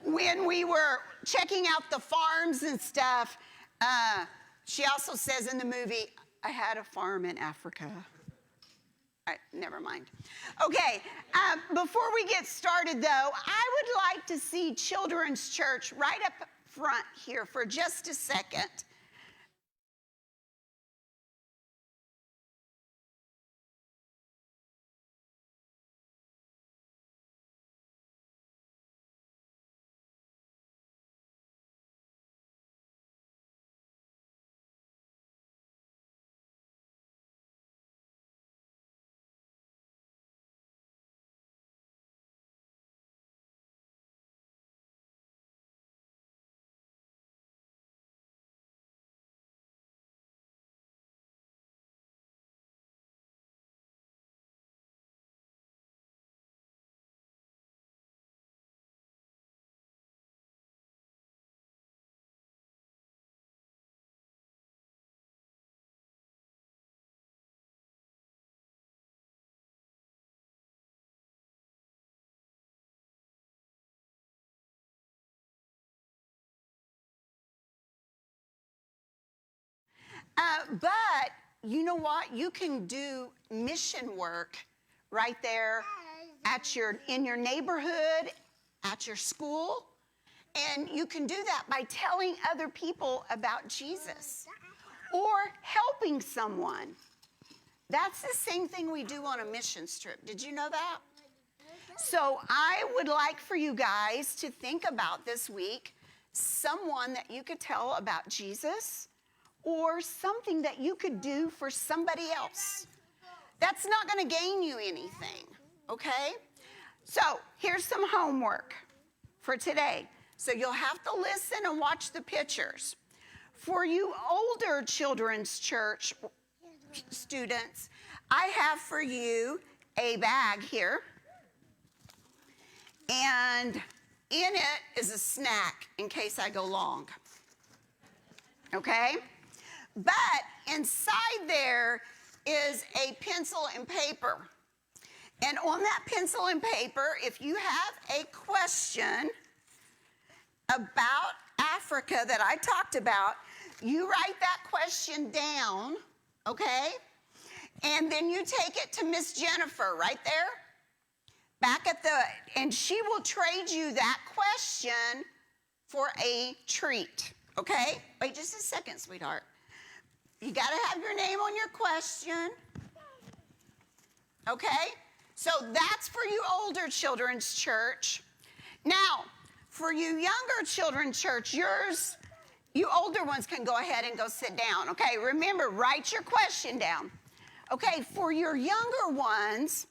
when we were checking out the farms and stuff, she also says in the movie, I had a farm in Africa. Never mind. Okay, before we get started though, I would like to see Children's Church right up front here for just a second. But you know what? You can do mission work right there in your neighborhood, at your school. And you can do that by telling other people about Jesus or helping someone. That's the same thing we do on a mission trip. Did you know that? So I would like for you guys to think about this week someone that you could tell about Jesus or something that you could do for somebody else. That's not going to gain you anything, okay? So here's some homework for today. So you'll have to listen and watch the pictures. For you older Children's Church students, I have for you a bag here. And in it is a snack in case I go long, okay? But inside there is a pencil and paper. And on that pencil and paper, if you have a question about Africa that I talked about, you write that question down, okay? And then you take it to Miss Jennifer right there, and she will trade you that question for a treat, okay? Wait just a second, sweetheart. You got to have your name on your question. Okay? So that's for you older Children's Church. Now, for you younger Children's Church, you older ones can go ahead and go sit down. Okay? Remember, write your question down. Okay? For your younger ones,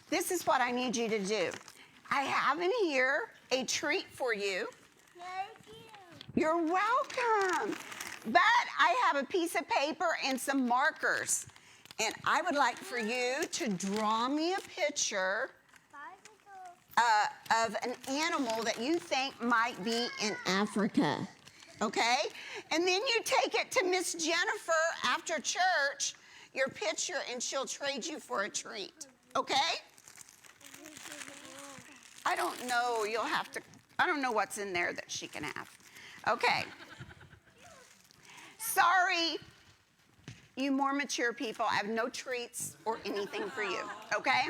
this is what I need you to do. I have in here a treat for you. Thank you. You're welcome. But I have a piece of paper and some markers. And I would like for you to draw me a picture of an animal that you think might be in Africa. Okay? And then you take it to Miss Jennifer after church, your picture, and she'll trade you for a treat. Okay? I don't know. I don't know what's in there that she can have. Okay. Sorry, you more mature people, I have no treats or anything for you, okay?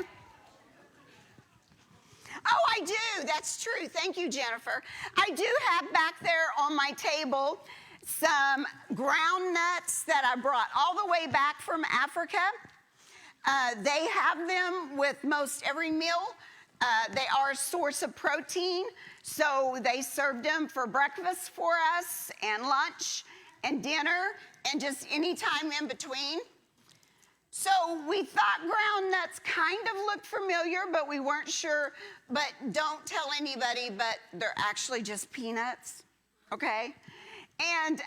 Oh, I do. That's true. Thank you, Jennifer. I do have back there on my table some ground nuts that I brought all the way back from Africa. They have them with most every meal. They are a source of protein, so they served them for breakfast for us and lunch and dinner, and just any time in between. So we thought ground nuts kind of looked familiar, but we weren't sure. But don't tell anybody, but they're actually just peanuts, okay? And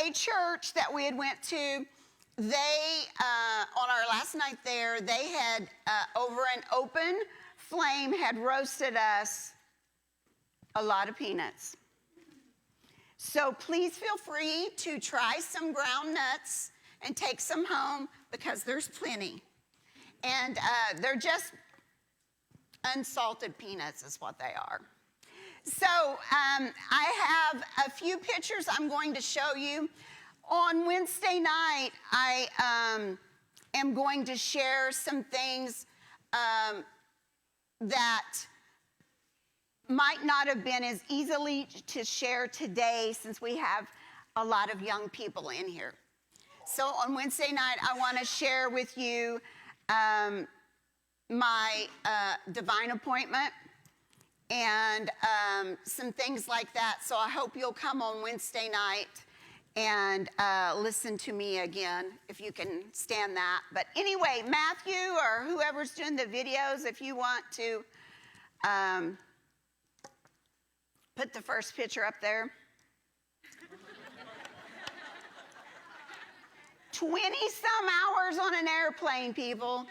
a church that we had went to, they, on our last night there, they had, over an open flame, had roasted us a lot of peanuts. So please feel free to try some ground nuts and take some home because there's plenty. And they're just unsalted peanuts is what they are. So I have a few pictures I'm going to show you. On Wednesday night, I am going to share some things that might not have been as easily to share today since we have a lot of young people in here. So on Wednesday night, I want to share with you my divine appointment and some things like that. So I hope you'll come on Wednesday night and listen to me again, if you can stand that. But anyway, Matthew or whoever's doing the videos, if you want to put the first picture up there. 20-some hours on an airplane, people.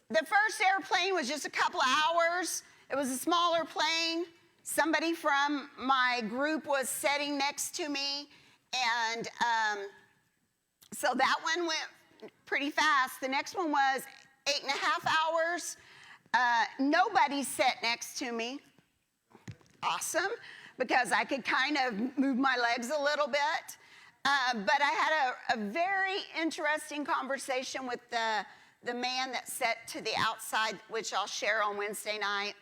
The first airplane was just a couple of hours. It was a smaller plane. Somebody from my group was sitting next to me, and so that one went pretty fast. The next one was 8.5 hours. Nobody sat next to me. Awesome, because I could kind of move my legs a little bit. But I had a very interesting conversation with the man that sat to the outside, which I'll share on Wednesday night.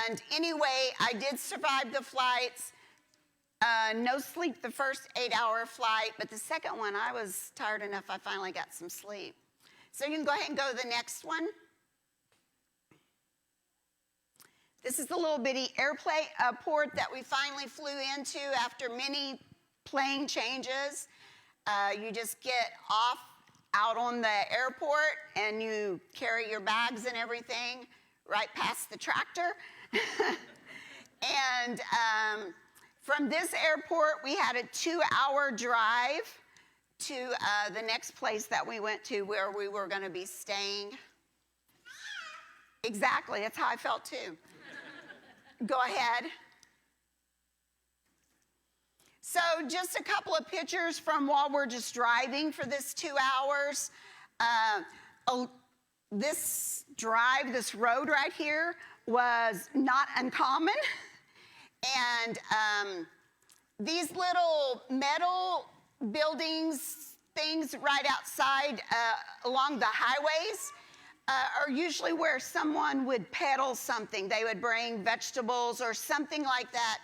And anyway, I did survive the flights. No sleep the first 8-hour flight, but the second one, I was tired enough, I finally got some sleep. So you can go ahead and go to the next one. This is the little bitty airport that we finally flew into after many plane changes. You just get off out on the airport and you carry your bags and everything right past the tractor. And from this airport, we had a 2-hour drive to the next place that we went to where we were going to be staying. Exactly, that's how I felt too. Go ahead. So just a couple of pictures from while we're just driving for this 2 hours. This drive, this road right here was not uncommon. And these little metal buildings, things right outside along the highways are usually where someone would peddle something. They would bring vegetables or something like that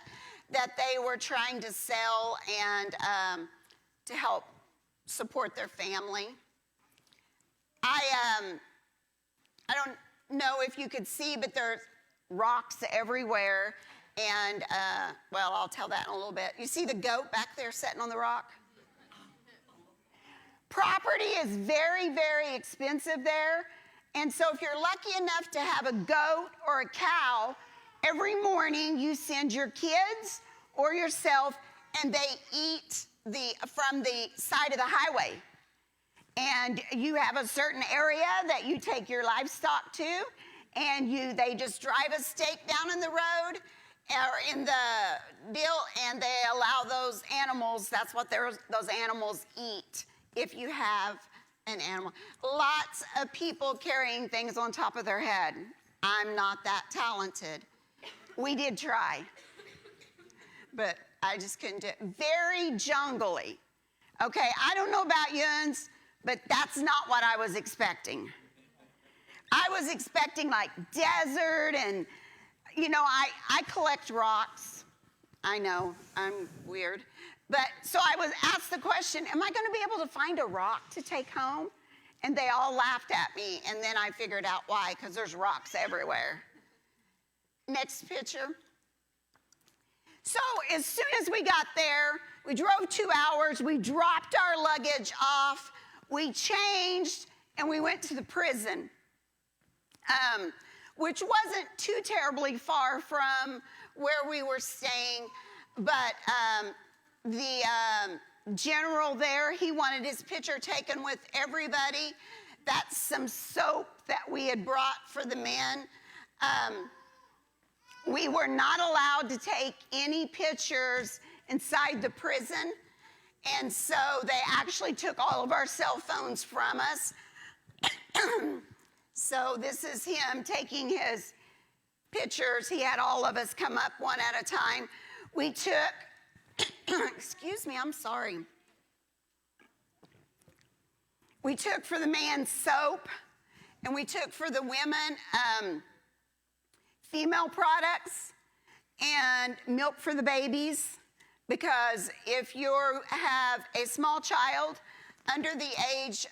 they were trying to sell and to help support their family. I don't know if you could see, but there's rocks everywhere. And, well, I'll tell that in a little bit. You see the goat back there sitting on the rock? Property is very, very expensive there. And so if you're lucky enough to have a goat or a cow, every morning you send your kids or yourself and they eat from the side of the highway. And you have a certain area that you take your livestock to, and they just drive a stake down in the road or in the deal, and they allow those animals, that's what those animals eat if you have an animal. Lots of people carrying things on top of their head. I'm not that talented. We did try, but I just couldn't do it. Very jungly. Okay, I don't know about yuns, but that's not what I was expecting. I was expecting like desert and, you know, I collect rocks. I know, I'm weird. But so I was asked the question, am I going to be able to find a rock to take home? And they all laughed at me, and then I figured out why, because there's rocks everywhere. Next picture. So as soon as we got there, we drove 2 hours, we dropped our luggage off, we changed, and we went to the prison, which wasn't too terribly far from where we were staying, but the general there, he wanted his picture taken with everybody. That's some soap that we had brought for the men. We were not allowed to take any pictures inside the prison, and so they actually took all of our cell phones from us. So this is him taking his pictures. He had all of us come up one at a time. We took, excuse me, I'm sorry. We took for the man soap, and we took for the women female products and milk for the babies, because if you have a small child under the age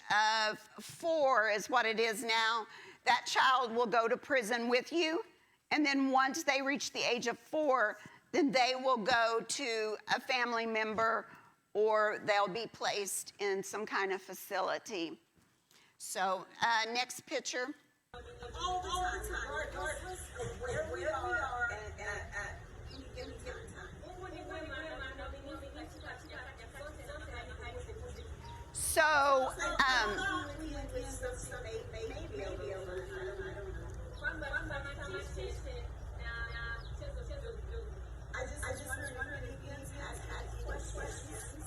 of 4 is what it is now, that child will go to prison with you. And then once they reach the age of 4, then they will go to a family member, or they'll be placed in some kind of facility. So next picture. All the time, regardless of where we are at any given time. So, I just was wondering if you guys had questions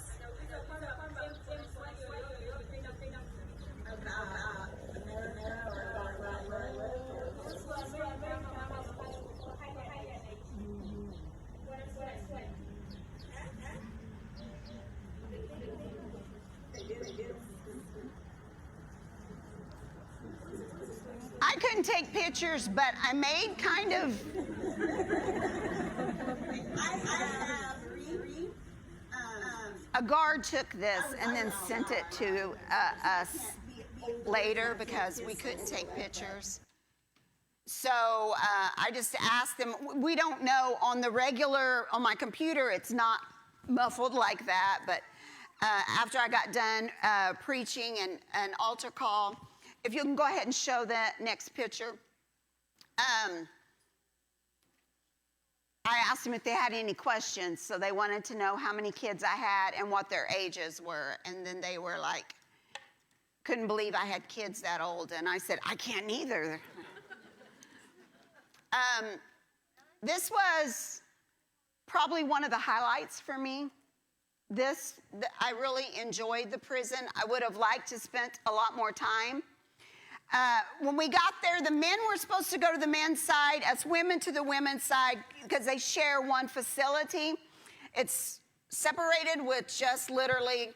about America or about I couldn't take pictures, but I made kind of. I have A guard took this and then sent it to us later because we couldn't take pictures. So I just asked them. We don't know on the regular, on my computer, it's not muffled like that, but after I got done preaching and an altar call, if you can go ahead and show that next picture. I asked them if they had any questions, so they wanted to know how many kids I had and what their ages were, and then they were like, couldn't believe I had kids that old, and I said, I can't either. This was probably one of the highlights for me. I really enjoyed the prison. I would have liked to spend a lot more time. When we got there, the men were supposed to go to the men's side, us women to the women's side, because they share one facility. It's separated with just literally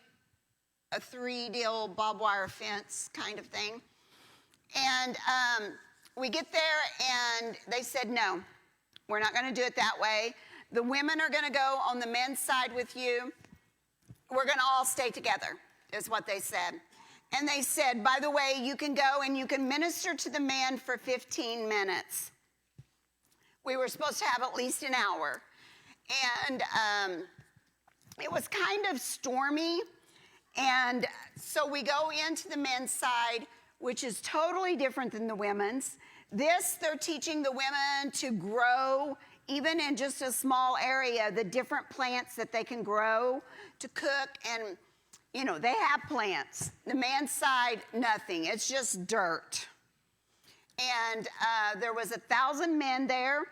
a 3-deal barbed wire fence kind of thing. And we get there, and they said, no, we're not going to do it that way. The women are going to go on the men's side with you. We're going to all stay together, is what they said. And they said, by the way, you can go and you can minister to the man for 15 minutes. We were supposed to have at least an hour. And it was kind of stormy. And so we go into the men's side, which is totally different than the women's. They're teaching the women to grow, even in just a small area, the different plants that they can grow, to cook, and you know, they have plants. The man's side, nothing. It's just dirt. And there was 1,000 men there.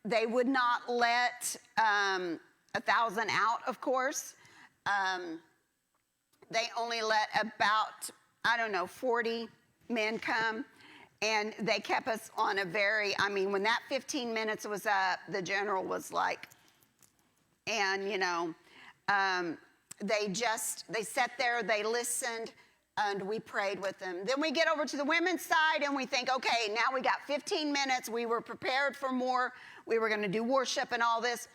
They would not let 1,000 out, of course. They only let about, 40 men come. And they kept us on a when that 15 minutes was up, the general was like, and, they sat there, they listened, and we prayed with them. Then we get over to the women's side, and we think, okay, now we got 15 minutes. We were prepared for more. We were going to do worship and all this.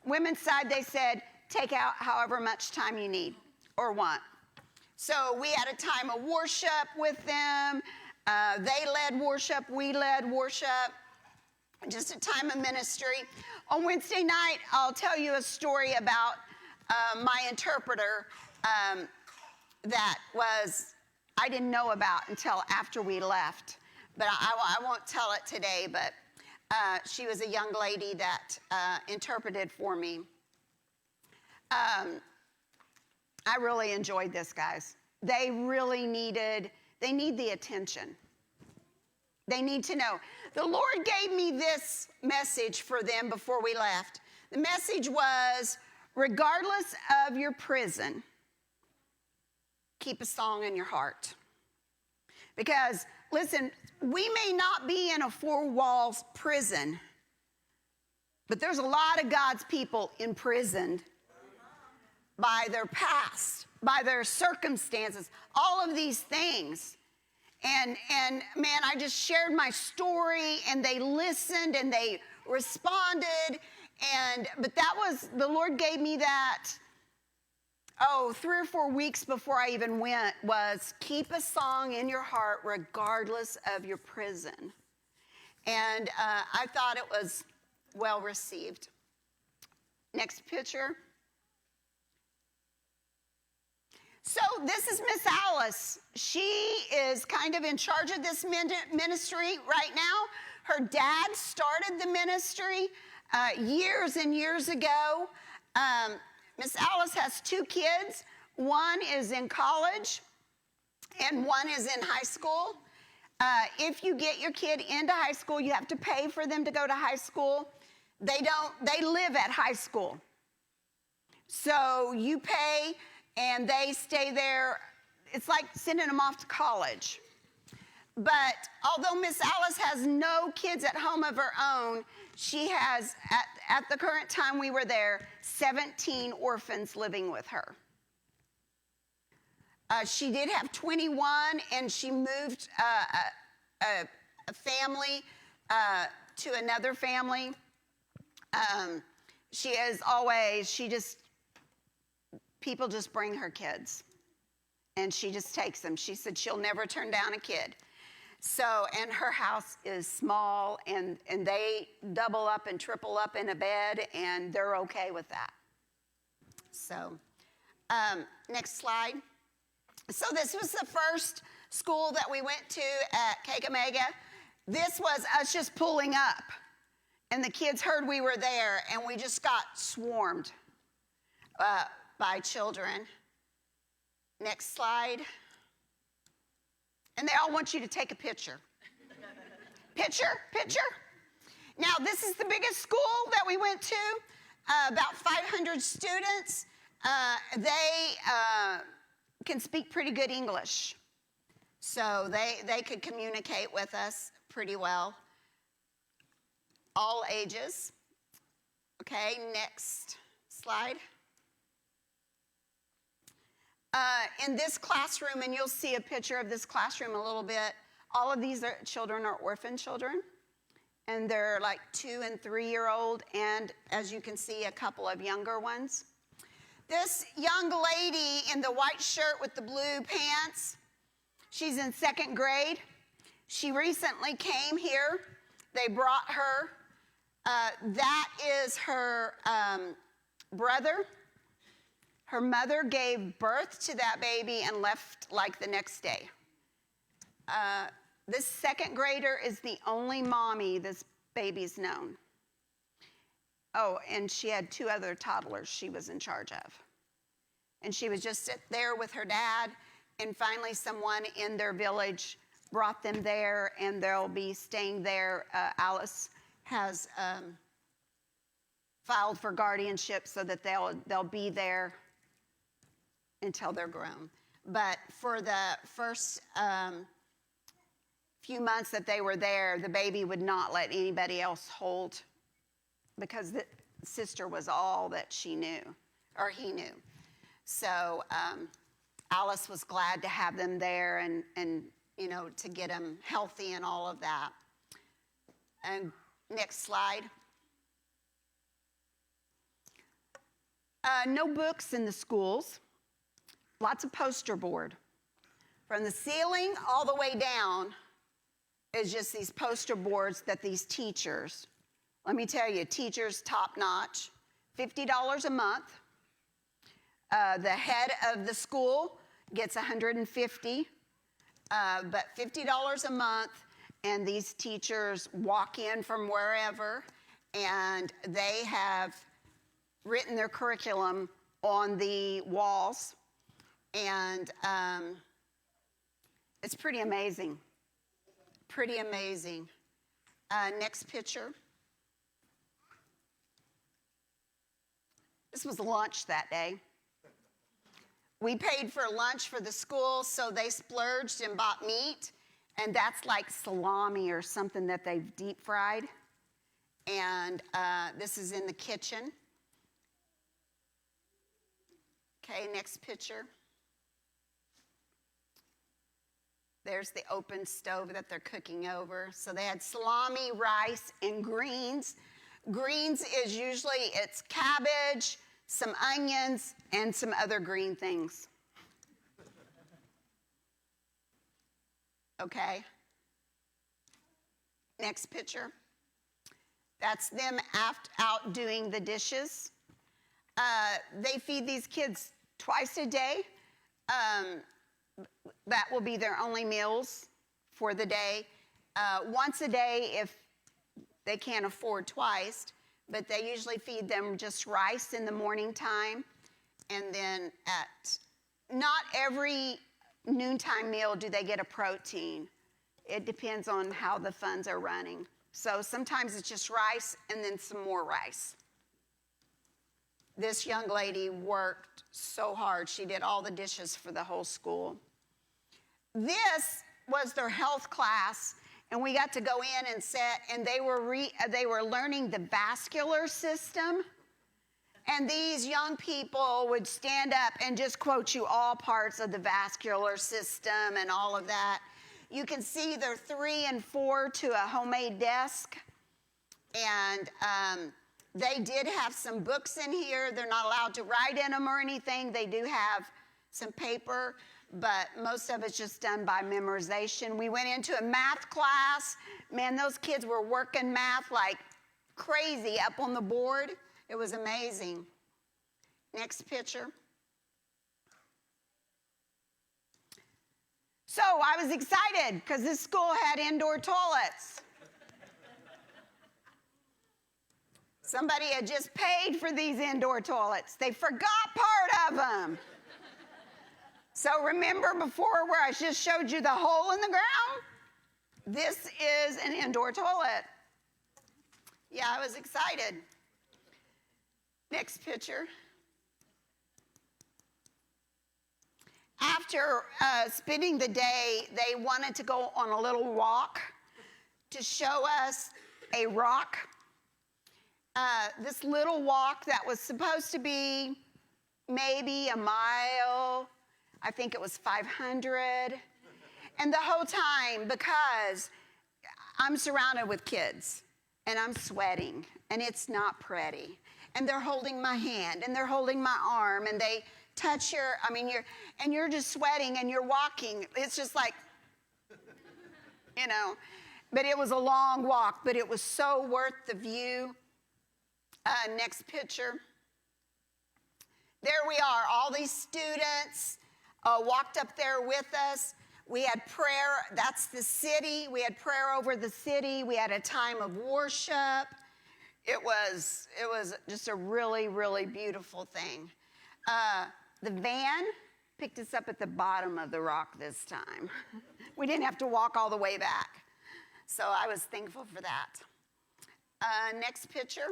Women's side, they said, take out however much time you need or want. So we had a time of worship with them. They led worship. We led worship. Just a time of ministry. On Wednesday night, I'll tell you a story about my interpreter that I didn't know about until after we left. But I won't tell it today, but she was a young lady that interpreted for me. I really enjoyed this, guys. They really need the attention. They need to know. The Lord gave me this message for them before we left. The message was, regardless of your prison, keep a song in your heart. Because, listen, we may not be in a 4 walls prison, But there's a lot of God's people imprisoned by their past, by their circumstances, all of these things. And man, I just shared my story, and they listened and they responded. But that was, the Lord gave me that, 3 or 4 weeks before I even went, was keep a song in your heart regardless of your prison. And I thought it was well received. Next picture. So this is Miss Alice. She is kind of in charge of this ministry right now. Her dad started the ministry years and years ago. Miss Alice has 2 kids. One is in college and one is in high school. If you get your kid into high school, you have to pay for them to go to high school. They live at high school. So you pay and they stay there. It's like sending them off to college. But although Miss Alice has no kids at home of her own, she has, at the current time we were there, 17 orphans living with her. She did have 21, and she moved a family to another family. She is always, people just bring her kids, and she just takes them. She said she'll never turn down a kid. So, and her house is small, and they double up and triple up in a bed, and they're okay with that. So, next slide. So this was the first school that we went to at Kakamega. This was us just pulling up, and the kids heard we were there, and we just got swarmed by children. Next slide. And they all want you to take a picture. Picture. Now, this is the biggest school that we went to, about 500 students. They can speak pretty good English. So they could communicate with us pretty well. All ages. Okay, next slide. In this classroom, and you'll see a picture of this classroom a little bit, all of these children are orphan children, and they're like 2- and 3-year-old, and as you can see, a couple of younger ones. This young lady in the white shirt with the blue pants, she's in 2nd grade. She recently came here. They brought her. That is her brother. Her mother gave birth to that baby and left like the next day. This 2nd grader is the only mommy this baby's known. Oh, and she had 2 other toddlers she was in charge of. And she was just there with her dad, and finally someone in their village brought them there, and they'll be staying there. Alice has filed for guardianship so that they'll be there until they're grown. But for the first few months that they were there, the baby would not let anybody else hold, because the sister was all that she knew, or he knew. So Alice was glad to have them there, and you know, to get them healthy and all of that. And next slide. No books in the schools. Lots of poster board. From the ceiling all the way down is just these poster boards that these teachers, let me tell you, teachers top notch, $50 a month. The head of the school gets $150, but $50 a month, and these teachers walk in from wherever, and they have written their curriculum on the walls, and it's pretty amazing. Pretty amazing. Next picture. This was lunch that day. We paid for lunch for the school, so they splurged and bought meat, and that's like salami or something that they've deep fried. And this is in the kitchen. Okay, next picture. There's the open stove that they're cooking over. So they had salami, rice, and greens. Greens is usually, it's cabbage, some onions, and some other green things. Okay. Next picture. That's them out doing the dishes. They feed these kids twice a day. That will be their only meals for the day. Once a day if they can't afford twice, but they usually feed them just rice in the morning time. And then at not every noontime meal do they get a protein. It depends on how the funds are running. So sometimes it's just rice and then some more rice. This young lady worked so hard. She did all the dishes for the whole school. This was their health class, and we got to go in and sit, and they were learning the vascular system. And these young people would stand up and just quote you all parts of the vascular system and all of that. You can see they're 3 and 4 to a homemade desk. And they did have some books in here. They're not allowed to write in them or anything. They do have some paper, but most of it's just done by memorization. We went into a math class. Man, those kids were working math like crazy up on the board. It was amazing. Next picture. So I was excited because this school had indoor toilets. Somebody had just paid for these indoor toilets. They forgot part of them. So remember before where I just showed you the hole in the ground? This is an indoor toilet. Yeah, I was excited. Next picture. After spending the day, they wanted to go on a little walk to show us a rock. This little walk that was supposed to be maybe a mile, I think it was 500. And the whole time, because I'm surrounded with kids and I'm sweating and it's not pretty. And they're holding my hand and they're holding my arm and they touch you're just sweating and you're walking. It's just like, but it was a long walk, but it was so worth the view. Next picture. There we are, all these students walked up there with us. We had prayer, that's the city. We had prayer over the city. We had a time of worship. It was just a really, really beautiful thing. The van picked us up at the bottom of the rock this time. We didn't have to walk all the way back. So I was thankful for that. Next picture.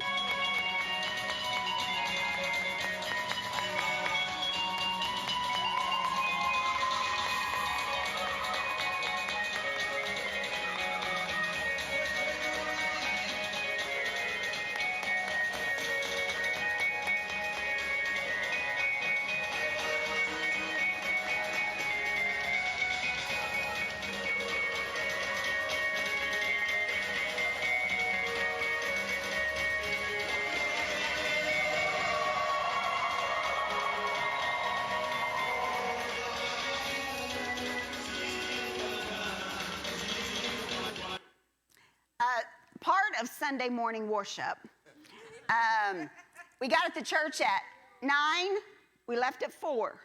Part of Sunday morning worship. We got at the church at 9. We left at 4.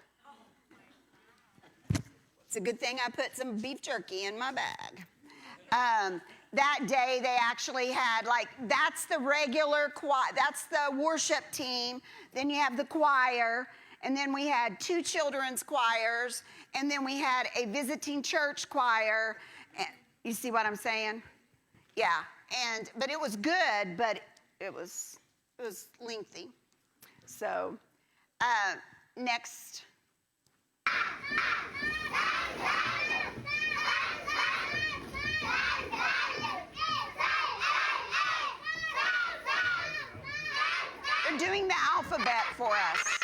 It's a good thing I put some beef jerky in my bag. That day they actually had that's the regular choir, that's the worship team. Then you have the choir, and then we had 2 children's choirs, and then we had a visiting church choir. You see what I'm saying? Yeah. But it was good, but it was lengthy. So, next. for us.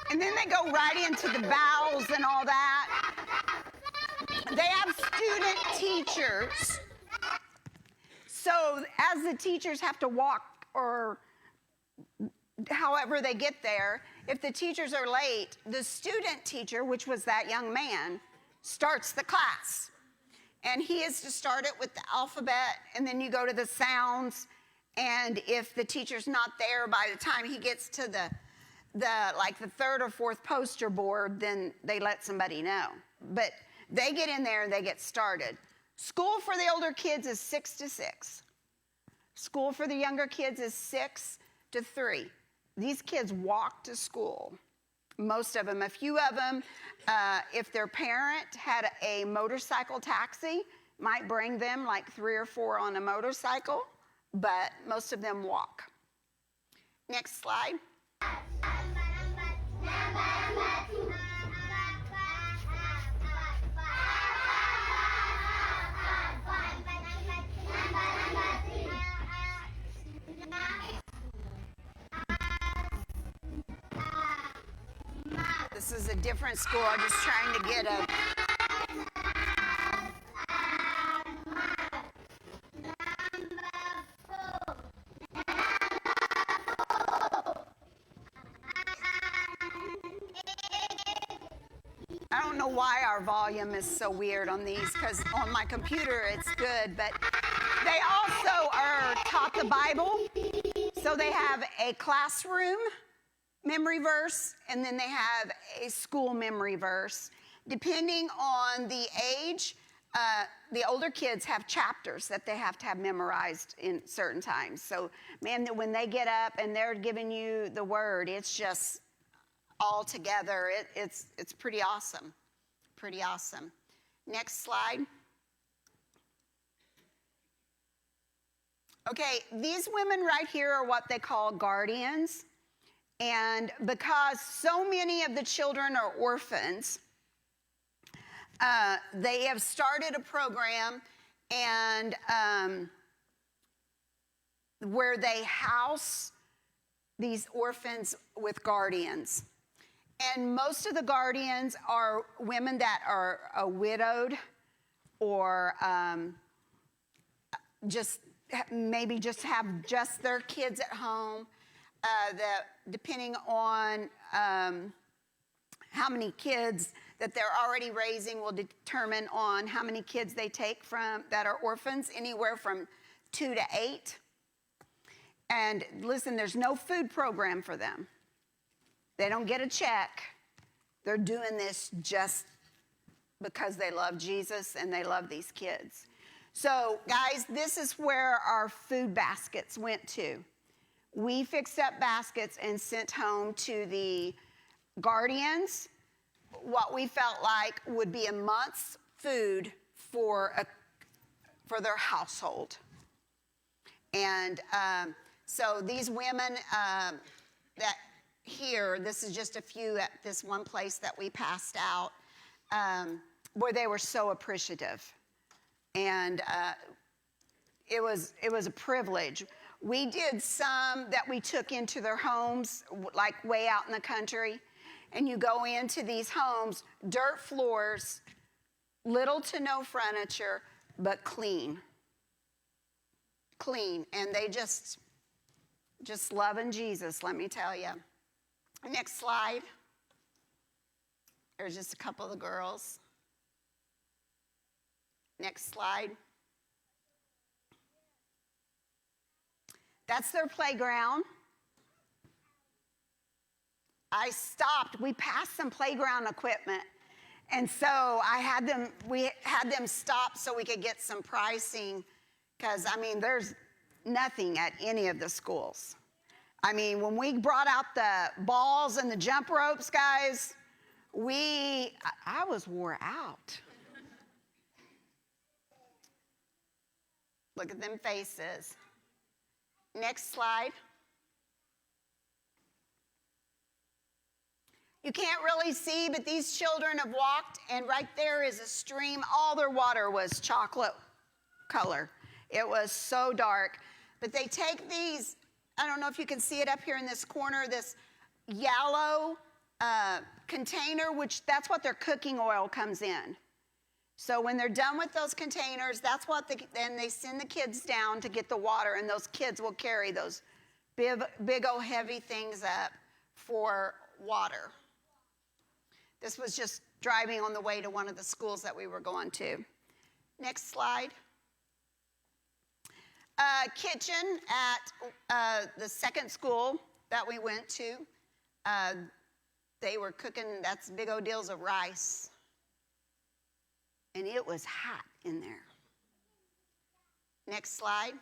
And then they go right into the vowels and all that. They have student teachers. So as the teachers have to walk or however they get there, if the teachers are late, the student teacher, which was that young man, starts the class. And he is to start it with the alphabet, and then you go to the sounds. And if the teacher's not there by the time he gets to the third or fourth poster board, then they let somebody know. But they get in there and they get started. School for the older kids is 6 to 6. School for the younger kids is 6 to 3. These kids walk to school. Most of them, a few of them, if their parent had a motorcycle taxi, might bring them like 3 or 4 on a motorcycle, but most of them walk. Next slide. This is a different school. I'm just trying to get a... I don't know why our volume is so weird on these, because on my computer it's good, but they also are taught the Bible. So they have a classroom memory verse, and then they have a school memory verse. Depending on the age, the older kids have chapters that they have to have memorized in certain times. So, man, when they get up and they're giving you the word, it's just all together. It's pretty awesome. Pretty awesome. Next slide. Okay, these women right here are what they call guardians. And because so many of the children are orphans, they have started a program and where they house these orphans with guardians. And most of the guardians are women that are widowed or maybe just have just their kids at home. Depending on how many kids that they're already raising will determine on how many kids they take from that are orphans, anywhere from 2 to 8. And listen, there's no food program for them. They don't get a check. They're doing this just because they love Jesus and they love these kids. So, guys, this is where our food baskets went to. We fixed up baskets and sent home to the guardians what we felt like would be a month's food for their household. And so these women that here, this is just a few at this one place that we passed out, where they were so appreciative. And it was a privilege. We did some that we took into their homes, like way out in the country. And you go into these homes, dirt floors, little to no furniture, but clean. Clean. And they just loving Jesus, let me tell you. Next slide. There's just a couple of the girls. Next slide. That's their playground. I stopped. We passed some playground equipment. And so we had them stop so we could get some pricing. Because, I mean, there's nothing at any of the schools. I mean, when we brought out the balls and the jump ropes, guys, I was wore out. Look at them faces. Next slide. You can't really see, but these children have walked, and right there is a stream. All their water was chocolate color. It was so dark. But they take these, I don't know if you can see it up here in this corner, this yellow container, which that's what their cooking oil comes in. So when they're done with those containers, that's what then they send the kids down to get the water, and those kids will carry those big old heavy things up for water. This was just driving on the way to one of the schools that we were going to. Next slide. Kitchen at the second school that we went to. They were cooking, that's big old deals of rice. And it was hot in there. Next slide.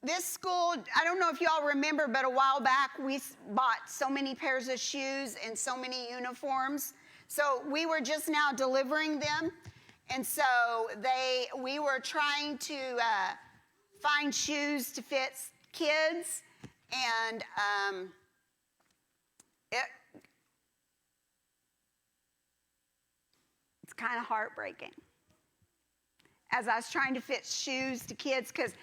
This school, I don't know if y'all remember, but a while back we bought so many pairs of shoes and so many uniforms. So we were just now delivering them. And so we were trying to find shoes to fit kids. And it's kind of heartbreaking. As I was trying to fit shoes to kids, because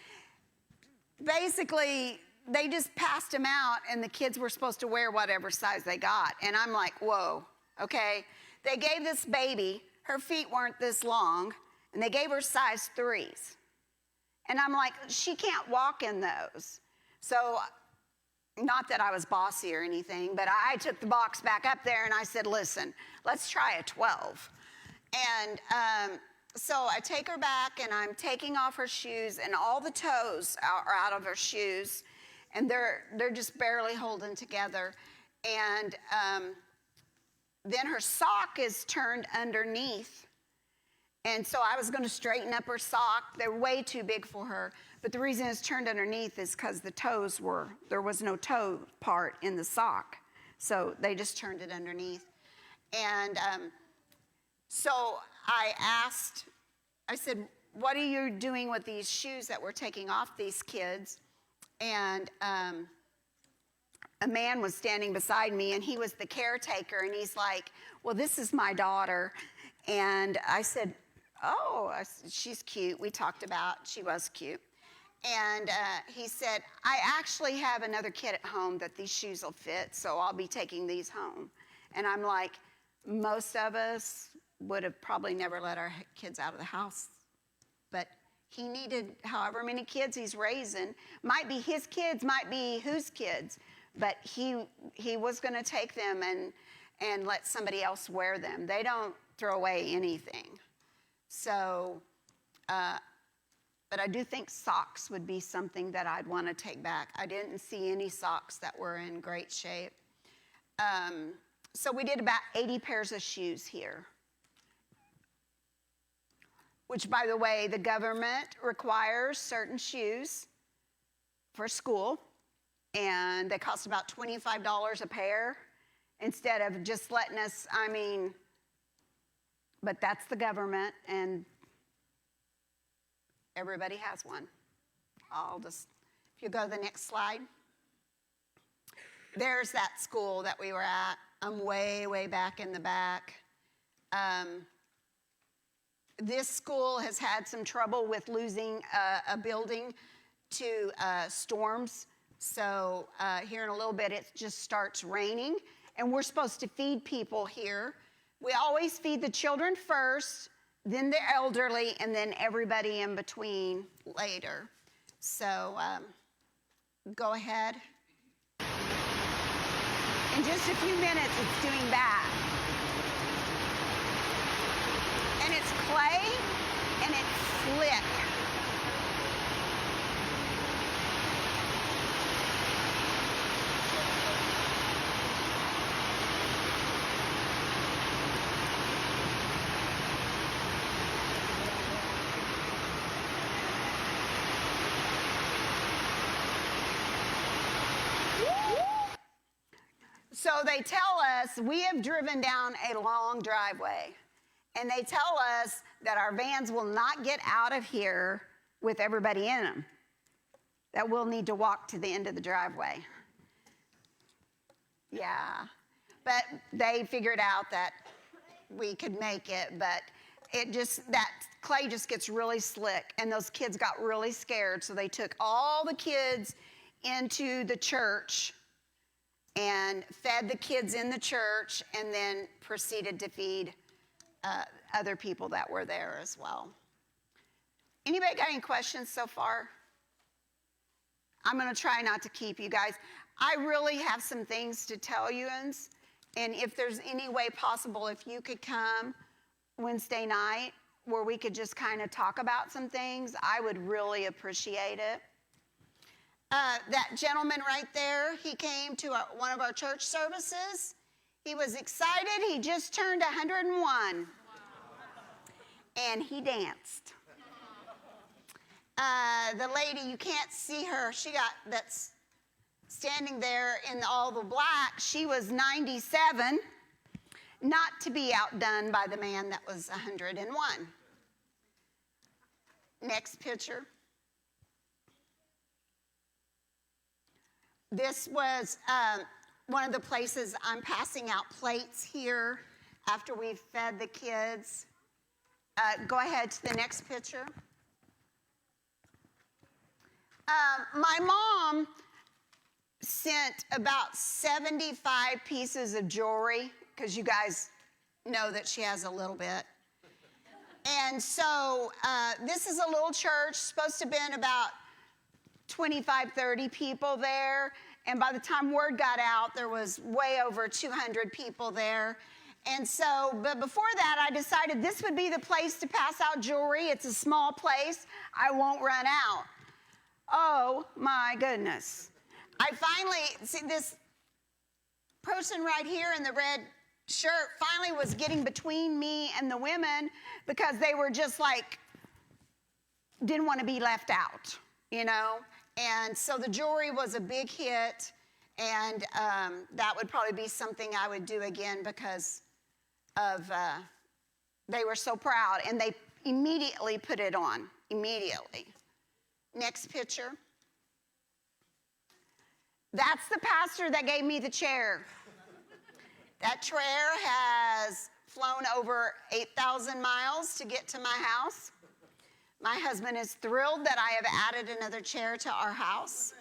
basically, they just passed them out, and the kids were supposed to wear whatever size they got. And I'm like, whoa, okay. They gave this baby, her feet weren't this long, and they gave her size 3s. And I'm like, she can't walk in those. So, not that I was bossy or anything, but I took the box back up there, and I said, listen, let's try a 12. And so I take her back, and I'm taking off her shoes, and all the toes are out of her shoes, and they're just barely holding together. And then her sock is turned underneath, and so I was going to straighten up her sock. They're way too big for her, but the reason it's turned underneath is because there was no toe part in the sock, so they just turned it underneath. And so I said, what are you doing with these shoes that we're taking off these kids? And a man was standing beside me, and he was the caretaker, and he's like, well, this is my daughter. And I said, oh, she's cute. We talked about, she was cute. And he said, I actually have another kid at home that these shoes will fit, so I'll be taking these home. And I'm like, most of us would have probably never let our kids out of the house. But he needed however many kids he's raising. Might be his kids, might be whose kids. But he was going to take them and let somebody else wear them. They don't throw away anything. So, but I do think socks would be something that I'd want to take back. I didn't see any socks that were in great shape. So we did about 80 pairs of shoes here. Which, by the way, the government requires certain shoes for school, and they cost about $25 a pair instead of just letting us, but that's the government, and everybody has one. If you go to the next slide. There's that school that we were at. I'm way, way back in the back. This school has had some trouble with losing a building to storms. So here in a little bit, it just starts raining. And we're supposed to feed people here. We always feed the children first, then the elderly, and then everybody in between later. So go ahead. In just a few minutes, it's doing that. And it's clay, and it's slick. So they tell us, we have driven down a long driveway, and they tell us that our vans will not get out of here with everybody in them, that we'll need to walk to the end of the driveway. Yeah, but they figured out that we could make it, but that clay just gets really slick, and those kids got really scared, so they took all the kids into the church and fed the kids in the church, and then proceeded to feed other people that were there as well. Anybody got any questions so far? I'm going to try not to keep you guys. I really have some things to tell you, and if there's any way possible, if you could come Wednesday night where we could just kind of talk about some things, I would really appreciate it. That gentleman right there, he came to one of our church services. He was excited. He just turned 101. And he danced. The lady, you can't see her. That's standing there in all the black. She was 97, not to be outdone by the man that was 101. Next picture. This was one of the places I'm passing out plates here after we've fed the kids. Go ahead to the next picture. My mom sent about 75 pieces of jewelry, because you guys know that she has a little bit. And so this is a little church, supposed to have been about 25, 30 people there. And by the time word got out, there was way over 200 people there. And so, but before that, I decided this would be the place to pass out jewelry. It's a small place. I won't run out. Oh, my goodness. I finally, see this person right here in the red shirt finally was getting between me and the women, because they were just like, didn't want to be left out, you know? And so the jewelry was a big hit, and that would probably be something I would do again, because of, they were so proud, and they immediately put it on, immediately. Next picture. That's the pastor that gave me the chair. That chair has flown over 8,000 miles to get to my house. My husband is thrilled that I have added another chair to our house.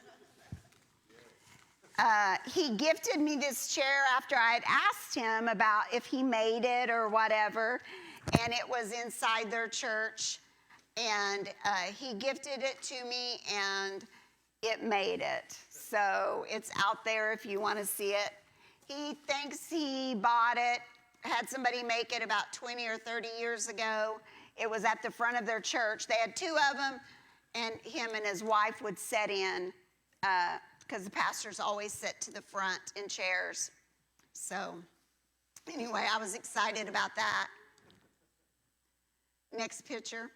He gifted me this chair after I had asked him about if he made it or whatever, and it was inside their church, and he gifted it to me, and it made it. So it's out there if you want to see it. He thinks he bought it, had somebody make it about 20 or 30 years ago. It was at the front of their church. They had two of them, and him and his wife would sit in, because the pastors always sit to the front in chairs. So anyway, I was excited about that. Next picture.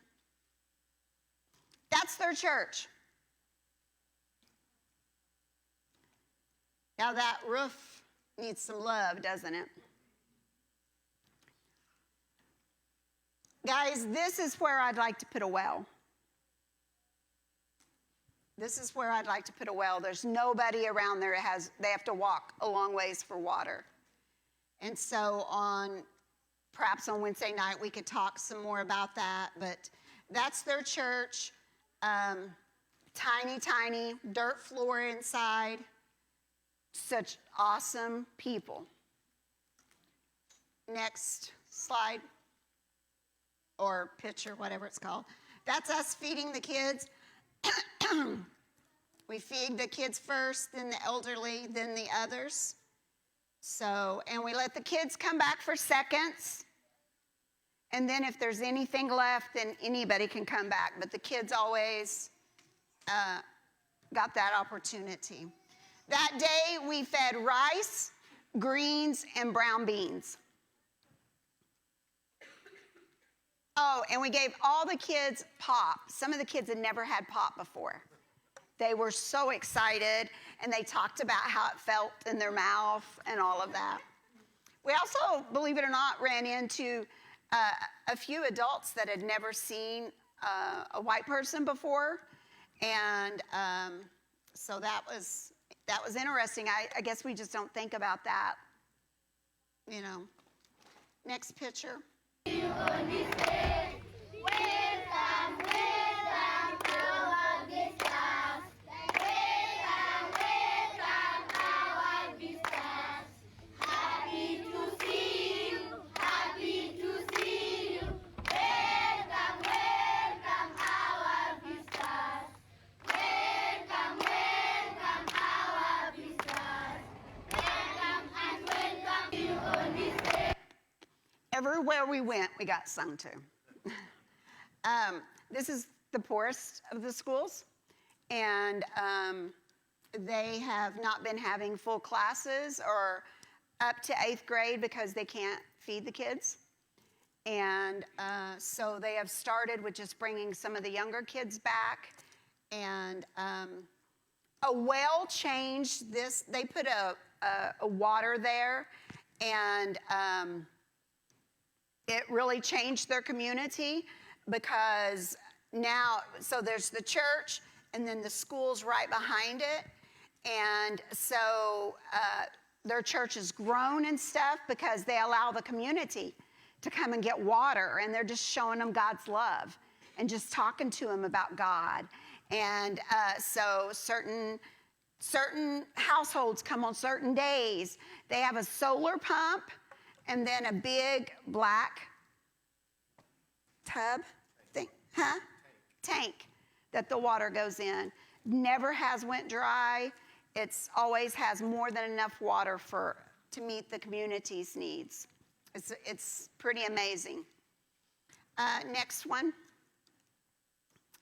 That's their church. Now that roof needs some love, doesn't it? Guys, this is where I'd like to put a well. This is where I'd like to put a well. There's nobody around there they have to walk a long ways for water. And so perhaps on Wednesday night, we could talk some more about that, but that's their church. Tiny, tiny dirt floor inside. Such awesome people. Next slide. Or picture, whatever it's called. That's us feeding the kids. We feed the kids first, then the elderly, then the others. So, and we let the kids come back for seconds. And then if there's anything left, then anybody can come back. But the kids always got that opportunity. That day, we fed rice, greens, and brown beans. Oh, and we gave all the kids pop. Some of the kids had never had pop before. They were so excited, and they talked about how it felt in their mouth and all of that. We also, believe it or not, ran into a few adults that had never seen a white person before, and so that was interesting. I guess we just don't think about that, you know. Next picture. Everywhere we went, we got sung to. This is the poorest of the schools, and they have not been having full classes or up to 8th grade because they can't feed the kids. And so they have started with just bringing some of the younger kids back. And a well changed this. They put a water there, and it really changed their community, because now, so there's the church and then the school's right behind it. And so their church has grown and stuff because they allow the community to come and get water, and they're just showing them God's love and just talking to them about God. And so certain households come on certain days. They have a solar pump and then a big black tub thing, tank that the water goes in. Never has went dry. It's always has more than enough water to meet the community's needs. It's pretty amazing. Next one.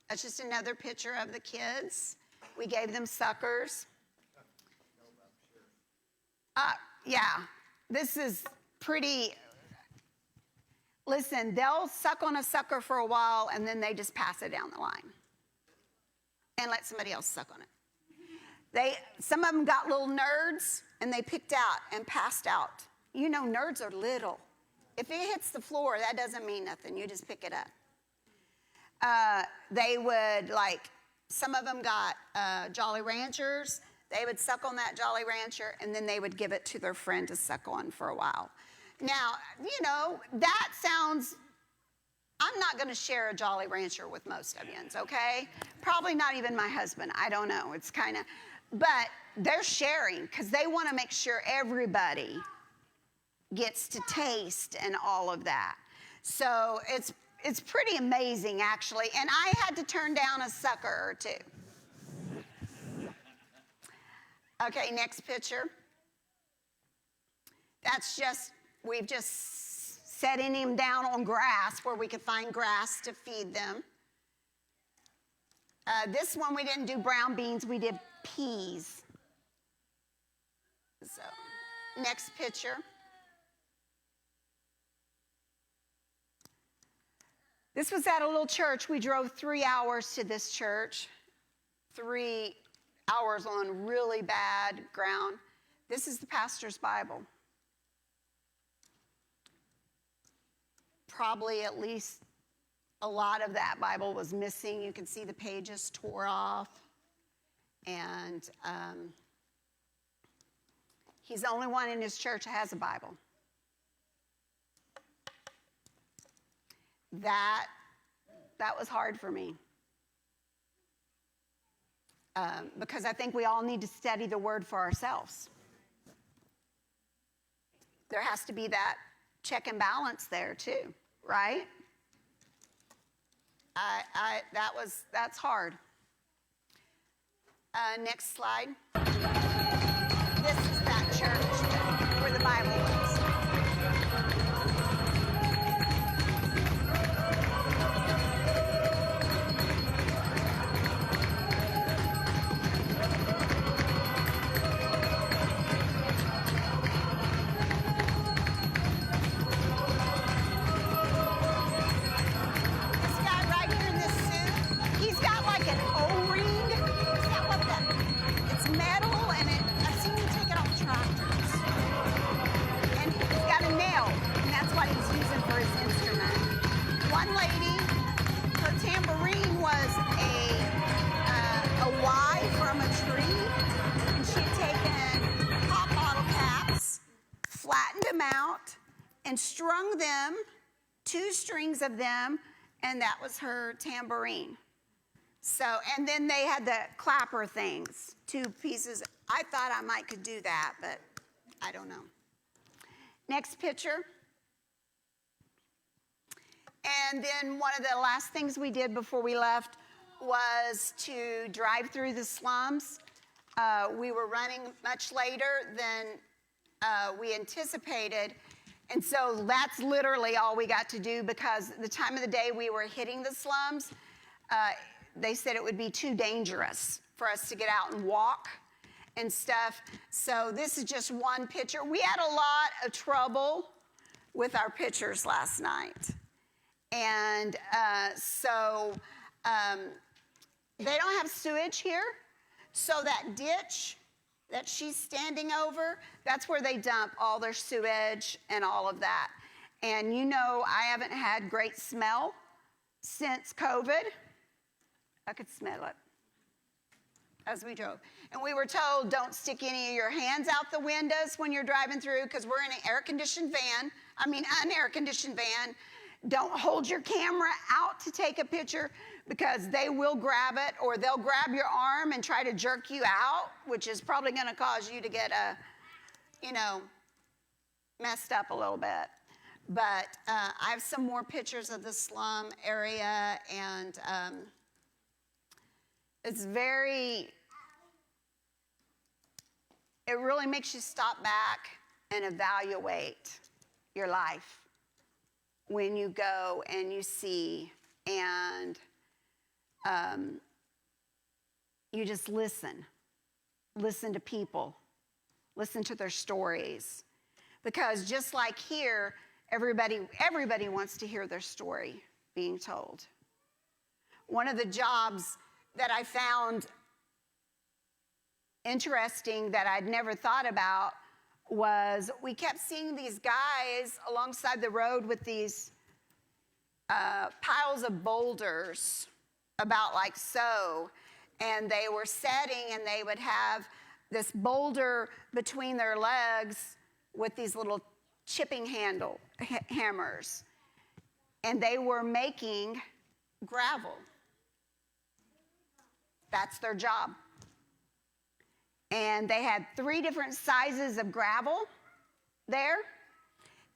That's just another picture of the kids. We gave them suckers. Yeah, this is pretty. Listen, they'll suck on a sucker for a while, and then they just pass it down the line and let somebody else suck on it. Some of them got little nerds, and they picked out and passed out. You know, nerds are little. If it hits the floor, that doesn't mean nothing. You just pick it up. They would, some of them got Jolly Ranchers. They would suck on that Jolly Rancher, and then they would give it to their friend to suck on for a while. Now, you know, that sounds, I'm not going to share a Jolly Rancher with most of you, okay? Probably not even my husband. I don't know. It's kind of, but they're sharing because they want to make sure everybody gets to taste and all of that. So it's pretty amazing, actually. And I had to turn down a sucker or two. Okay, next picture. That's just, we've just setting him down on grass where we could find grass to feed them. This one we didn't do brown beans, we did peas. So, next picture. This was at a little church. We drove 3 hours to this church. 3 hours on really bad ground. This is the pastor's Bible. Probably at least a lot of that Bible was missing. You can see the pages tore off. And he's the only one in his church that has a Bible. That was hard for me. Because I think we all need to study the Word for ourselves. There has to be that check and balance there too, right? That's hard. Next slide. This is that church where the Bible was. This guy right here in this suit, he's got like an O-ring. Is that out and strung them, 2 strings of them, and that was her tambourine. So, and then they had the clapper things, 2 pieces. I thought I might could do that, but I don't know. Next picture. And then one of the last things we did before we left was to drive through the slums. We were running much later than we anticipated. And so that's literally all we got to do, because the time of the day we were hitting the slums, they said it would be too dangerous for us to get out and walk and stuff. So this is just one picture. We had a lot of trouble with our pictures last night. And they don't have sewage here. So that ditch that she's standing over, that's where they dump all their sewage and all of that. And you know, I haven't had great smell since COVID. I could smell it as we drove. And we were told, don't stick any of your hands out the windows when you're driving through, because we're in an air-conditioned van. Unair-conditioned van. Don't hold your camera out to take a picture, because they will grab it, or they'll grab your arm and try to jerk you out, which is probably going to cause you to get messed up a little bit. But I have some more pictures of the slum area, and it really makes you stop back and evaluate your life when you go and you see, and you just listen to people, listen to their stories, because just like here, everybody wants to hear their story being told. One of the jobs that I found interesting that I'd never thought about was we kept seeing these guys alongside the road with these piles of boulders about like so, and they were setting, and they would have this boulder between their legs with these little chipping hammers, and they were making gravel. That's their job. And they had 3 different sizes of gravel there.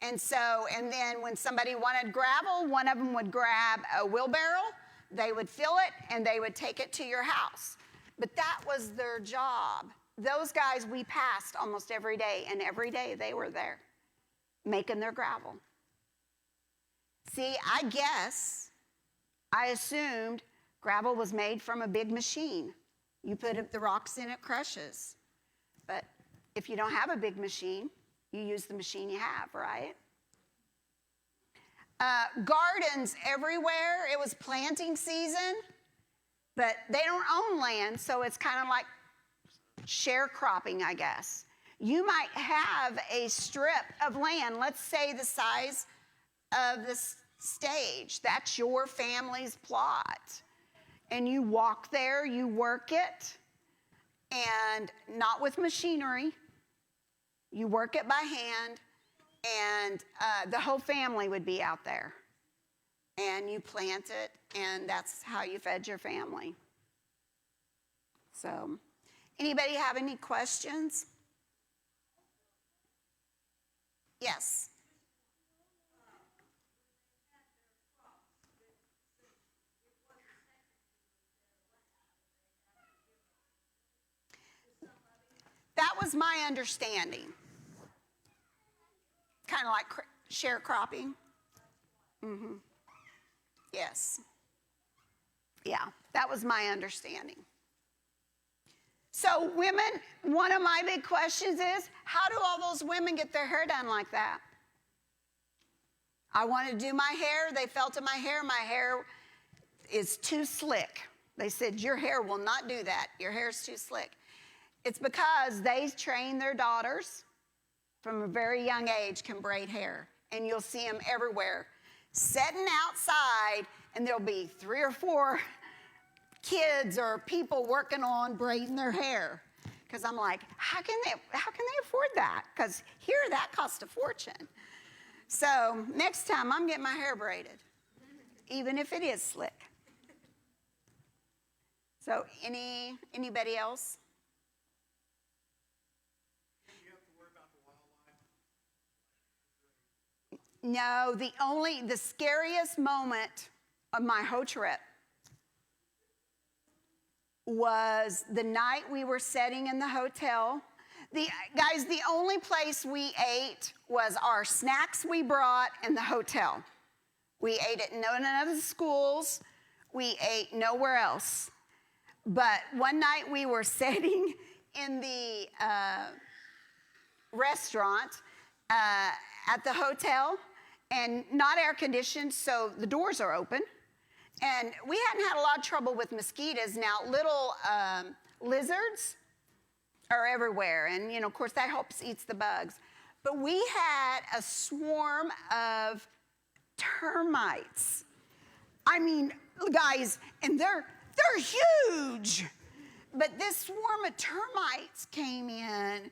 And then when somebody wanted gravel, one of them would grab a wheelbarrow, they would fill it, and they would take it to your house. But that was their job. Those guys we passed almost every day, and every day they were there making their gravel. See, I assumed gravel was made from a big machine. You put the rocks in, it crushes. But if you don't have a big machine, you use the machine you have, right? Gardens everywhere. It was planting season, but they don't own land, so it's kind of like sharecropping, I guess. You might have a strip of land, let's say the size of this stage. That's your family's plot. And you walk there, you work it, and not with machinery. You work it by hand, and the whole family would be out there. And you plant it, and that's how you fed your family. So, anybody have any questions? Yes. That was my understanding. Kind of like sharecropping. Mm-hmm. Yes. Yeah, that was my understanding. So women, one of my big questions is, how do all those women get their hair done like that? I wanted to do my hair. They felt in my hair. My hair is too slick. They said, your hair will not do that. Your hair is too slick. It's because they train their daughters from a very young age can braid hair. And you'll see them everywhere. Sitting outside, and there'll be 3 or 4 kids or people working on braiding their hair. Because I'm like, how can they afford that? Because here, that costs a fortune. So next time, I'm getting my hair braided, even if it is slick. So anybody else? Do you have to worry about the wildlife? No, the scariest moment of my whole trip was the night we were sitting in the hotel. Guys, the only place we ate was our snacks we brought in the hotel. We ate at none of the schools. We ate nowhere else. But one night we were sitting in the restaurant at the hotel, and not air conditioned, so the doors are open. And we hadn't had a lot of trouble with mosquitoes. Now, little lizards are everywhere, and of course that helps eats the bugs. But we had a swarm of termites. I mean, guys, and they're huge. But this swarm of termites came in,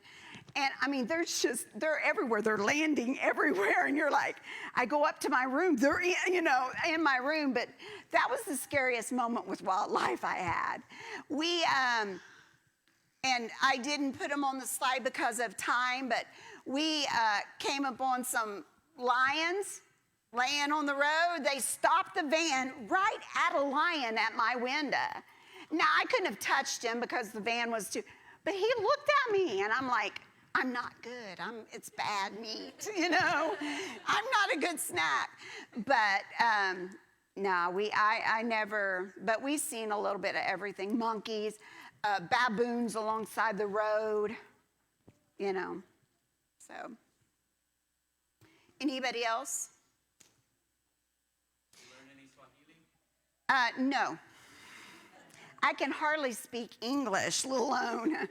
and I mean, they're everywhere. They're landing everywhere, and you're like, I go up to my room. They're in my room. But that was the scariest moment with wildlife I had. And I didn't put them on the slide because of time, but we came upon some lions laying on the road. They stopped the van right at a lion at my window. Now, I couldn't have touched him because the van was too, but he looked at me, and I'm like, I'm not good. It's bad meat, I'm not a good snack. But no, I never, but we've seen a little bit of everything. Monkeys, baboons alongside the road, So, anybody else? No. I can hardly speak English, let alone.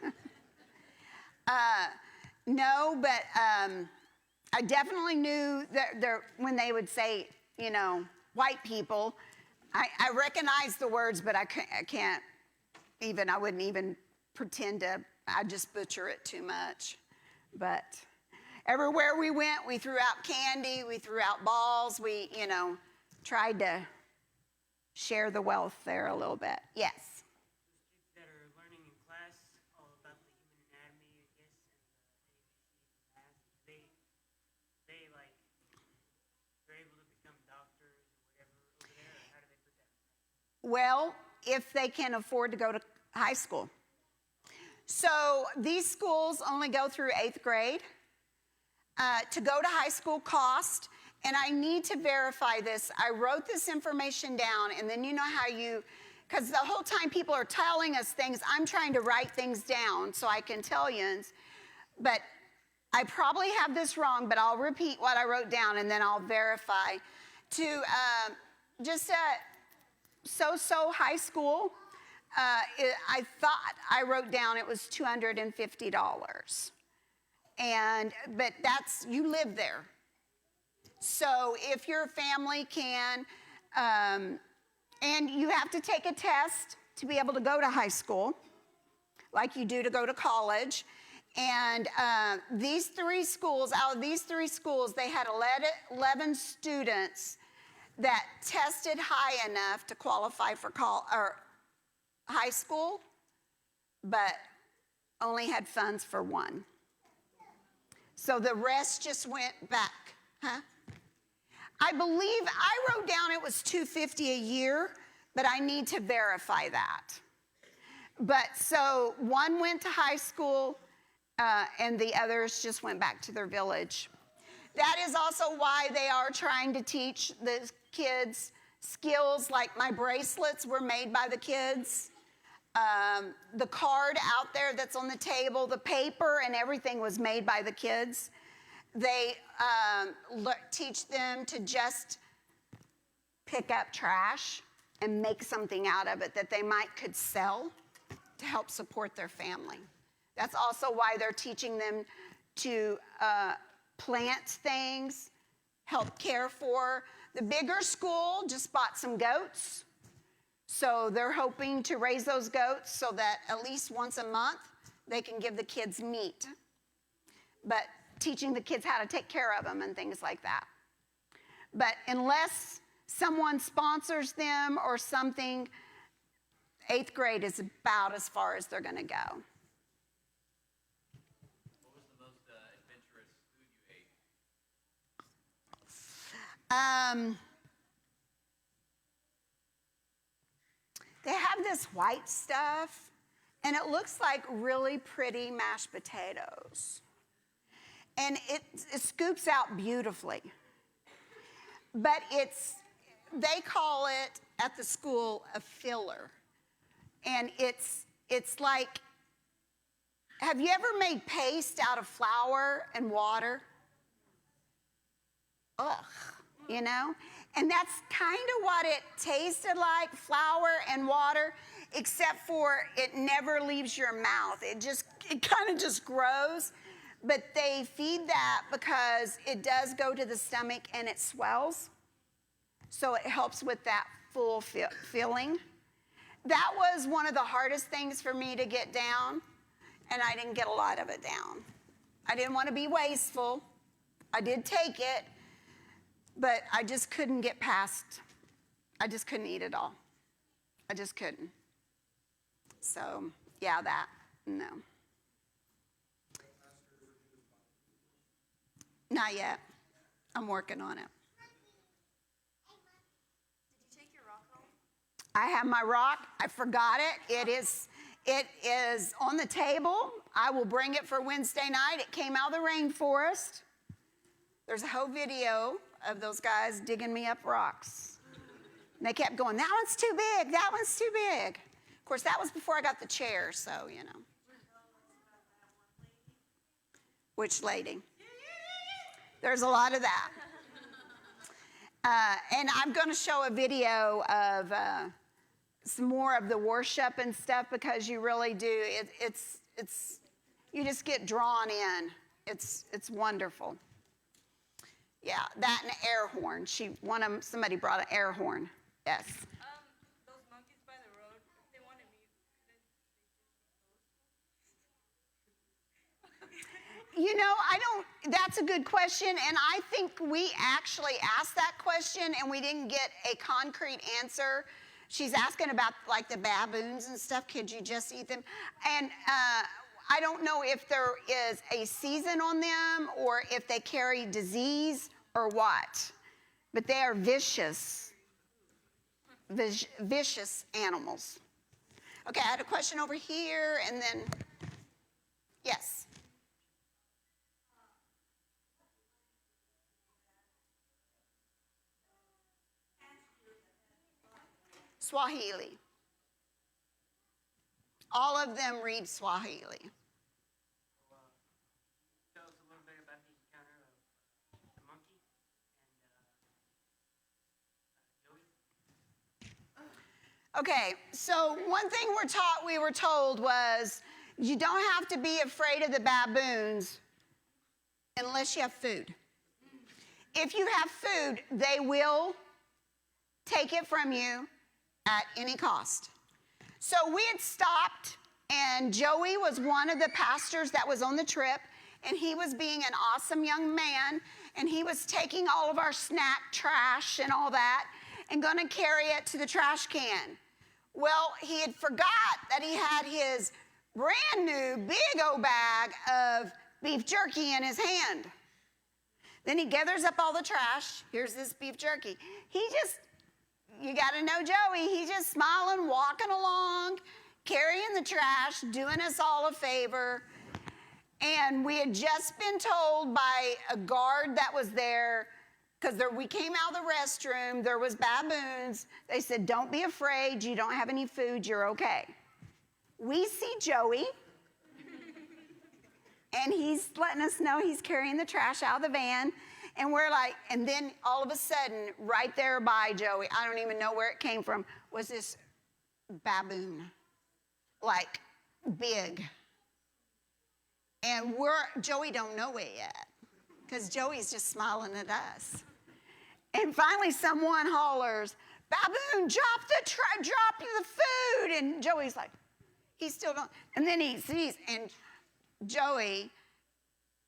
No, but I definitely knew that when they would say, white people, I recognized the words, but I wouldn't even pretend to, I'd just butcher it too much. But everywhere we went, we threw out candy, we threw out balls, we, tried to share the wealth there a little bit. Yes. Kids that are learning in class all about the human anatomy, I guess, and the ABC math, they're able to become doctors or whatever over there, or how do they put that? Well, if they can afford to go to high school. So these schools only go through 8th grade. To go to high school cost, and I need to verify this. I wrote this information down, and then because the whole time people are telling us things, I'm trying to write things down so I can tell you. But I probably have this wrong, but I'll repeat what I wrote down, and then I'll verify. To just so high school, I thought I wrote down it was $250. But you live there. So if your family can, and you have to take a test to be able to go to high school, like you do to go to college. And out of these three schools, they had 11 students that tested high enough to qualify for high school, but only had funds for one. So the rest just went back, huh? I believe I wrote down it was $250 a year, but I need to verify that. But so one went to high school, and the others just went back to their village. That is also why they are trying to teach the kids skills, like my bracelets were made by the kids. The card out there that's on the table, the paper and everything was made by the kids. They teach them to just pick up trash and make something out of it that they could sell to help support their family. That's also why they're teaching them to plant things, help care for. The bigger school just bought some goats. So they're hoping to raise those goats so that at least once a month They can give the kids meat, but teaching the kids how to take care of them and things like that. But unless someone sponsors them or something, 8th grade is about as far as they're going to go. What was the most adventurous food you ate? They have this white stuff, and it looks like really pretty mashed potatoes. And it scoops out beautifully. But they call it at the school a filler. And it's like, have you ever made paste out of flour and water? Ugh, you know? And that's kind of what it tasted like, flour and water, except for it never leaves your mouth. It kind of just grows. But they feed that because it does go to the stomach and it swells. So it helps with that full filling. That was one of the hardest things for me to get down, and I didn't get a lot of it down. I didn't want to be wasteful. I did take it, but I just couldn't get past. I just couldn't eat it all. I just couldn't. So, yeah, no. Not yet. I'm working on it. Did you take your rock home? I have my rock. I forgot it. It is on the table. I will bring it for Wednesday night. It came out of the rainforest. There's a whole video of those guys digging me up rocks. And they kept going, that one's too big. That one's too big. Of course, that was before I got the chair, so, you know. Which lady? There's a lot of that. And I'm going to show a video of some more of the worship and stuff because you really do. It's you just get drawn in. It's wonderful. Yeah, that and an air horn. Somebody brought an air horn. Yes. Those monkeys by the road, if they wanted me, You know, that's a good question, and I think we actually asked that question and we didn't get a concrete answer. She's asking about like the baboons and stuff. Could you just eat them? And I don't know if there is a season on them or if they carry disease or what, but they are vicious animals. Okay, I had a question over here, and then, yes. Swahili. All of them read Swahili. Tell us a little bit about the encounter of the monkey and Joey. Okay, so one thing we were told was you don't have to be afraid of the baboons unless you have food. If you have food, they will take it from you at any cost. So we had stopped, and Joey was one of the pastors that was on the trip, and he was being an awesome young man, and he was taking all of our snack trash and all that and going to carry it to the trash can. Well, he had forgot that he had his brand new big old bag of beef jerky in his hand. Then he gathers up all the trash. Here's this beef jerky. You got to know Joey. He's just smiling, walking along, carrying the trash, doing us all a favor. And we had just been told by a guard that was there, because we came out of the restroom, there was baboons. They said, don't be afraid. You don't have any food. You're okay. We see Joey, and he's letting us know he's carrying the trash out of the van. And we're like, and then all of a sudden, right there by Joey, I don't even know where it came from, was this baboon, like big. And Joey don't know it yet, because Joey's just smiling at us. And finally, someone hollers, "Baboon, drop the food!" And Joey's like, He still don't. And then he sees, and Joey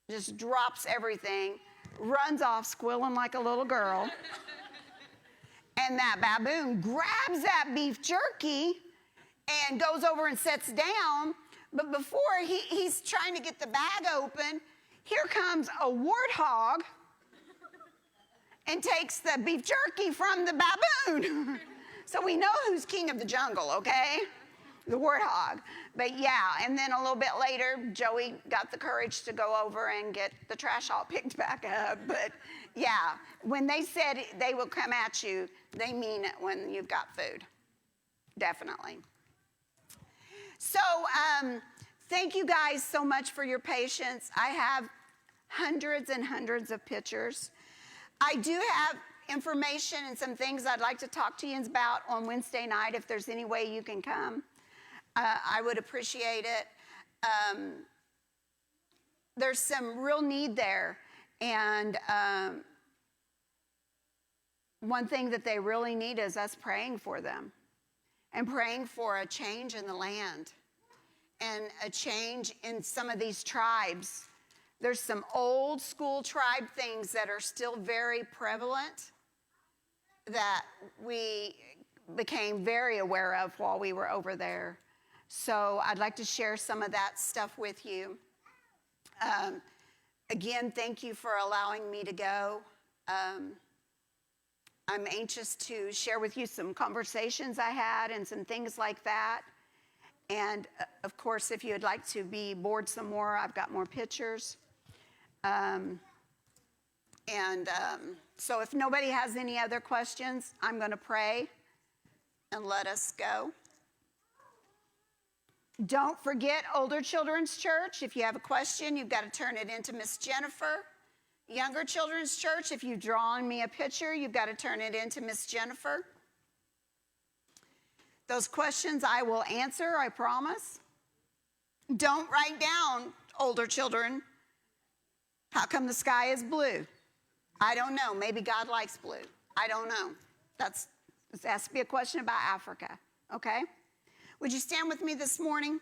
just drops everything, runs off squealing like a little girl. And that baboon grabs that beef jerky and goes over and sits down. But before he's trying to get the bag open, here comes a warthog and takes the beef jerky from the baboon. So we know who's king of the jungle, okay? The warthog. But yeah, and then a little bit later, Joey got the courage to go over and get the trash all picked back up. But yeah, when they said they will come at you, they mean it when you've got food. Definitely. So thank you guys so much for your patience. I have hundreds and hundreds of pictures. I do have information and some things I'd like to talk to you about on Wednesday night. If there's any way you can come, I would appreciate it. There's some real need there. And one thing that they really need is us praying for them and praying for a change in the land and a change in some of these tribes. There's some old school tribe things that are still very prevalent that we became very aware of while we were over there. So I'd like to share some of that stuff with you. Again, thank you for allowing me to go. I'm anxious to share with you some conversations I had and some things like that. And of course, if you'd like to be bored some more, I've got more pictures. So if nobody has any other questions, I'm going to pray and let us go. Don't forget Older Children's Church. If you have a question, you've got to turn it into Miss Jennifer. Younger Children's Church, if you've drawn me a picture, you've got to turn it into Miss Jennifer. Those questions I will answer, I promise. Don't write down, older children, how come the sky is blue? I don't know. Maybe God likes blue. I don't know. This has to be a question about Africa, okay? Would you stand with me this morning?